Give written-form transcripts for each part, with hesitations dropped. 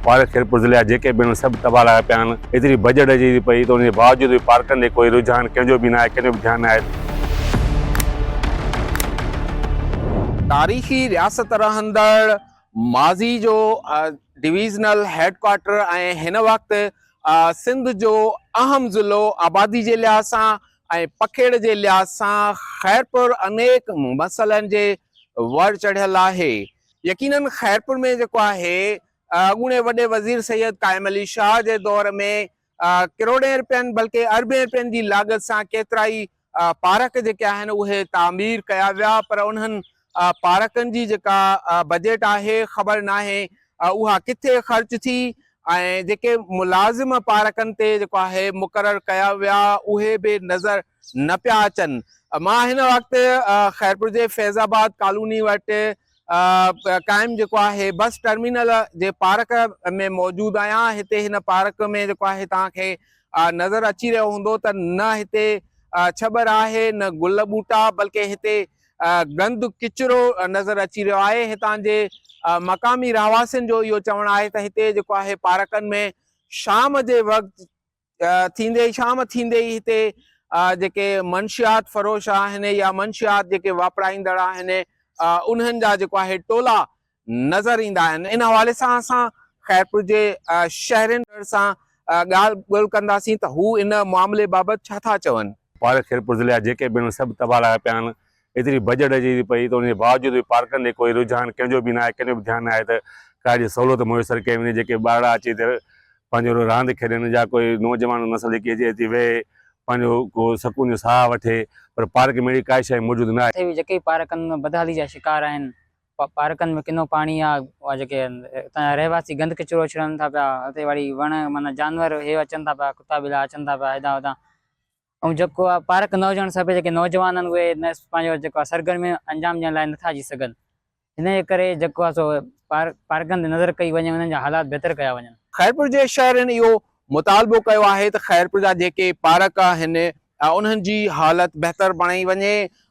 Park Khairpur ज़िले जेके भी सब तबाह लगा पिया आहिनि। एतिरी बजट अची पई त उनजे बावजूद भी पार्कनि ते कोई रुझान कंहिंजो बि न आहे, कंहिंजो बि ध्यानु न आहे। तारीख़ी रियासत रहंदड़ माज़ी जो डिवीज़नल हेडक्वार्टर ऐं हिन वक़्तु सिंध जो अहम ज़िलो आबादी जे लिहाज़ सां ऐं पखेड़ जे लिहाज़ सां खैरपुर अनेक मसइलनि जे वर चढ़ियल आहे। यकीनन खैरपुर में जेको आहे अॻूणे वॾे वज़ीर सैयद काइम अली शाह जे दौर में करोड़े रुपयनि बल्कि अरबे रुपयनि जी लागत सां केतिरा ई पार्क जेके आहिनि उहे तामीर कया विया, पर उन्हनि पार्कनि जी जेका बजट आहे ख़बर नाहे उहा किथे ख़र्च थी ऐं जेके मुलाज़िम पार्कनि ते जेको आहे मुक़ररु कया विया उहे बि नज़र न पिया अचनि। मां हिन वक़्तु खैरपुर जे फैज़ाबाद कॉलोनी वटि काइम जेको आहे बस टर्मिनल जे पार्क में मौजूदु आहियां। हिते हिन पार्क में जेको आहे तव्हांखे नज़र अची रहियो हूंदो त न हिते छबर आहे न गुल ॿूटा, बल्कि हिते गंद किचिरो नज़र अची रहियो आहे। हितां जे मक़ामी रहवासियुनि जो इहो चवणु आहे त हिते जेको आहे पार्कनि में शाम जे वक़्तु शाम थींदे ई हिते जेके मंशियात फ़रोश आहिनि या मंशियात जेके वापराईंदड़ आहिनि उन्हनि जा जेको आहे टोला नज़र ईंदा आहिनि। इन हवाले सां असां खैरपुर जे शहरनि सां ॻाल्हि ॿोल्हि कंदासीं त हू इन मामले बाबति छा था चवनि। पार्क खैरपुर ज़िले जेके भी सब तबाह लगा पिया आहिनि। एतिरी बजट अची पई त उनजे बावजूद भी पार्कनि ते कोई रुझान कंहिंजो बि न आहे, कंहिंजो बि ध्यानु न आहे त काई सहूलियत मुयसरु कई वञे। जेके ॿार अची पंहिंजो रांदि खेॾनि या कोई नौजवान नस्ल जेकी अचे थी वेहे पंहिंजो को सुकून जो साह वठे, पर पार्क में अहिड़ी काई शइ मौजूदु न आहे। जेके पार्कनि में बदहाली जा शिकार आहिनि, पार्कनि में किनो पाणी आहे, उहा जेके हितां जा रहवासी गंद किचिरो छिड़नि था पिया, हिते वरी वण माना जानवर हे अचनि था पिया, कुता बिला अचनि था पिया हेॾां होॾां। ऐं जेको आहे पार्क न हुजणु खपे, जेके नौजवान आहिनि उहे न पंहिंजो जेको आहे सरगर्मी अंजाम ॾियण लाइ नथा अची सघनि। हिन जे करे जेको आहे सो पार्कनि ते नज़र कई वञे, उन्हनि जा हालात बहितर कया वञनि। खैरपुर जे शहरनि इहो मुतालबो कयो आहे त खैरपुर जा जेके पार्क आहिनि उन्हनि जी हालत बहितर बणाई वञे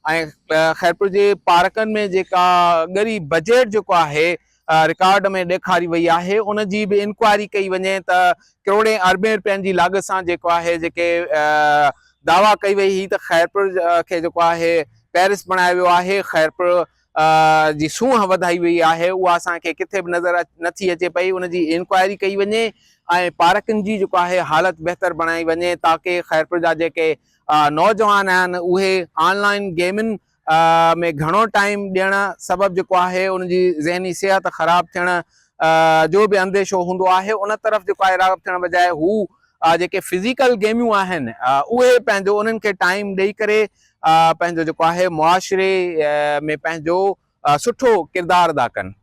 ऐं खैरपुर जे पार्कनि में जेका ॻरी बजट जेको आहे रिकॉर्ड में ॾेखारी वई आहे उन जी बि इंक्वायरी कई वञे त करोड़े अरबे रुपयनि जी लागत सां जेको आहे जेके दावा कई वई हुई त खैरपुर खे जेको आहे पेरिस बणायो वियो आहे, खैरपुर जी सूंहं वधाई वई आहे, उहा असांखे किथे बि नज़र नथी अचे पई। उन जी इंक्वायरी कई वञे ऐं पार्कनि जी जेको आहे हालत बहितर बणाई वञे ताकी खैरपुर जा जेके नौजवान आहिनि उहे ऑनलाइन गेमिन में घणो टाइम ॾियण सबबु जेको आहे उनजी ज़हनी सिहत ख़राब थियण जो बि अंदेशो हूंदो आहे। उन तरफ़ जेको आहे राग़ब थियण बजाए हू जेके फिज़िकल गेमियूं आहिनि उहे पंहिंजो उन्हनि खे टाइम ॾेई करे पंहिंजो जेको आहे मुआशरे में पंहिंजो सुठो किरदारु अदा कनि।